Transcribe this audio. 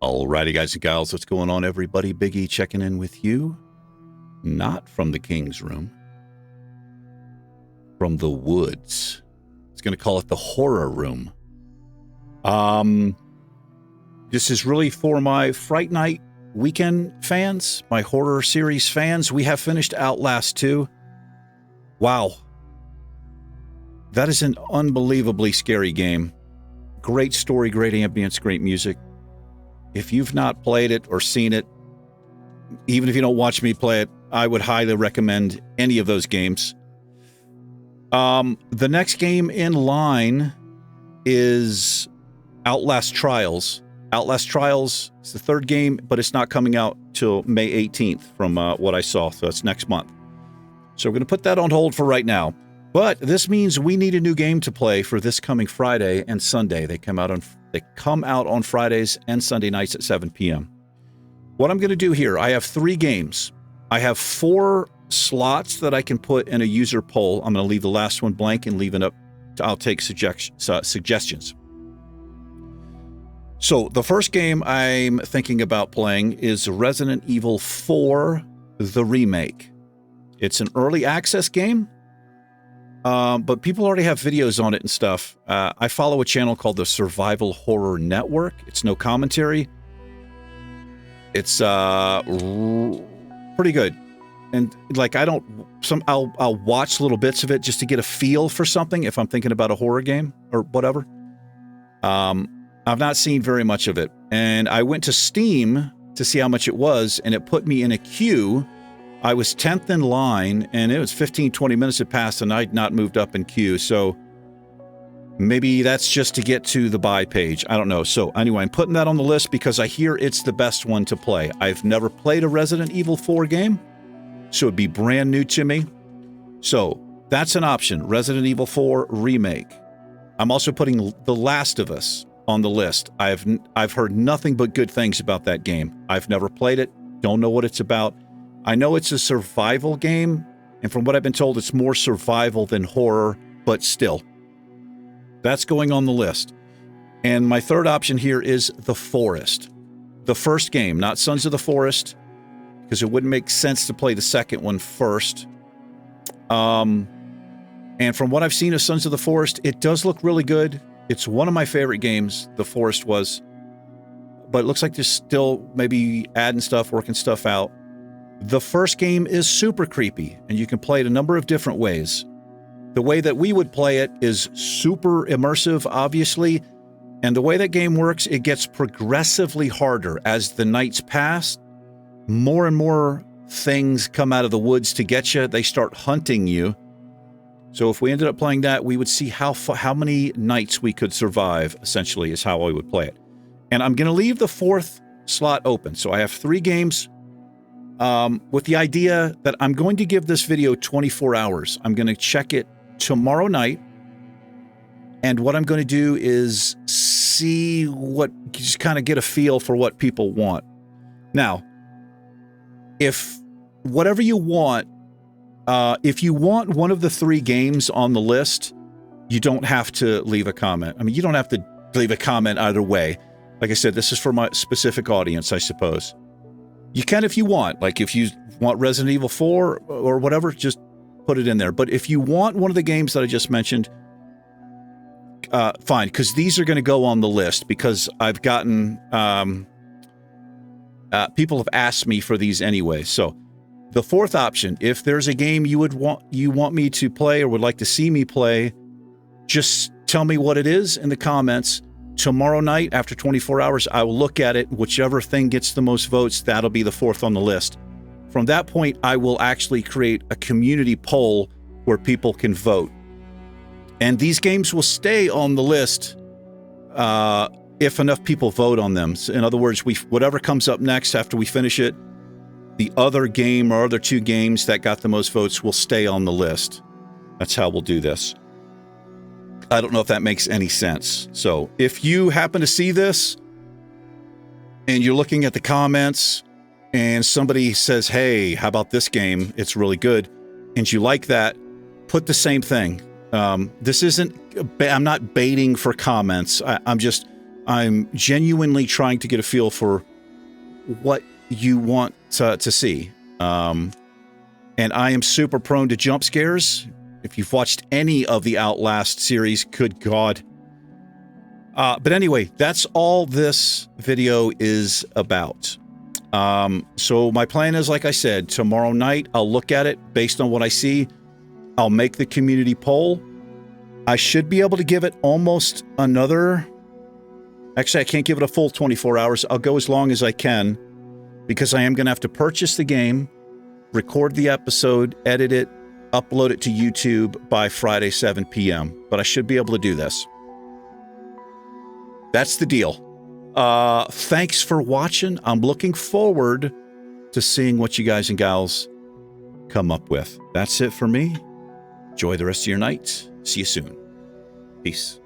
Alrighty, guys and gals, what's going on, everybody? Biggie checking in with you. Not from the King's Room. From the woods. It's going to call it the Horror Room. This is really for my Fright Night weekend fans, my horror series fans. We have finished Outlast 2. Wow. That is an unbelievably scary game. Great story, great ambience, great music. If you've not played it or seen it, even if you don't watch me play it, I would highly recommend any of those games. The next game in line is Outlast Trials. Outlast Trials is the third game, but it's not coming out till May 18th from what I saw, so it's next month. So we're going to put that on hold for right now. But this means we need a new game to play for this coming Friday and Sunday. They come out on Fridays and Sunday nights at 7 p.m. What I'm going to do here, I have 3 games. I have 4 slots that I can put in a user poll. I'm going to leave the last one blank and leave it up. I'll take suggestions. So the first game I'm thinking about playing is Resident Evil 4, the remake. It's an early access game. But people already have videos on it and stuff. I follow a channel called the Survival Horror Network. It's no commentary. It's pretty good. And like I'll watch little bits of it just to get a feel for something if I'm thinking about a horror game or whatever. I've not seen very much of it. And I went to Steam to see how much it was, and it put me in a queue. I was 10th in line, and it was 15, 20 minutes had passed, and I'd not moved up in queue. So maybe that's just to get to the buy page. I don't know. So anyway, I'm putting that on the list because I hear it's the best one to play. I've never played a Resident Evil 4 game, so it'd be brand new to me. So that's an option, Resident Evil 4 Remake. I'm also putting The Last of Us on the list. I've heard nothing but good things about that game. I've never played it, don't know what it's about. I know it's a survival game, and from what I've been told, it's more survival than horror, but still. That's going on the list. And my third option here is The Forest. The first game, not Sons of the Forest, because it wouldn't make sense to play the second one first. And from what I've seen of Sons of the Forest, it does look really good. It's one of my favorite games, The Forest was. But it looks like they're still maybe adding stuff, working stuff out. The first game is super creepy, and you can play it a number of different ways. The way that we would play it is super immersive, obviously, and the way that game works, it gets progressively harder. As the nights pass, more and more things come out of the woods to get you. They start hunting you. So if we ended up playing that, we would see how many nights we could survive, essentially, is how I would play it. And I'm going to leave the 4th slot open. So I have 3 games. With the idea that I'm going to give this video 24 hours. I'm going to check it tomorrow night. And what I'm going to do is just kind of get a feel for what people want. Now, if whatever you want, if you want one of the 3 games on the list, you don't have to leave a comment. I mean, you don't have to leave a comment either way. Like I said, this is for my specific audience, I suppose. You can if you want. Like if you want Resident Evil 4 or whatever, just put it in there. But if you want one of the games that I just mentioned, fine, because these are going to go on the list because I've gotten people have asked me for these anyway. So the 4th option, if there's a game you want me to play or would like to see me play, just tell me what it is in the comments. Tomorrow night, after 24 hours, I will look at it. Whichever thing gets the most votes, that'll be the 4th on the list. From that point, I will actually create a community poll where people can vote. And these games will stay on the list if enough people vote on them. So in other words, whatever comes up next after we finish it, the other game or other 2 games that got the most votes will stay on the list. That's how we'll do this. I don't know if that makes any sense. So if you happen to see this and you're looking at the comments and somebody says, hey, how about this game? It's really good. And you like that, put the same thing. This isn't, I'm not baiting for comments. I'm just I'm genuinely trying to get a feel for what you want to see. And I am super prone to jump scares. If you've watched any of the Outlast series, good God. But anyway, that's all this video is about. So my plan is, like I said, tomorrow night, I'll look at it based on what I see. I'll make the community poll. I should be able to give it almost another... Actually, I can't give it a full 24 hours. I'll go as long as I can because I am going to have to purchase the game, record the episode, edit it, upload it to YouTube by Friday, 7 p.m. But I should be able to do this. That's the deal. Thanks for watching. I'm looking forward to seeing what you guys and gals come up with. That's it for me. Enjoy the rest of your night. See you soon. Peace.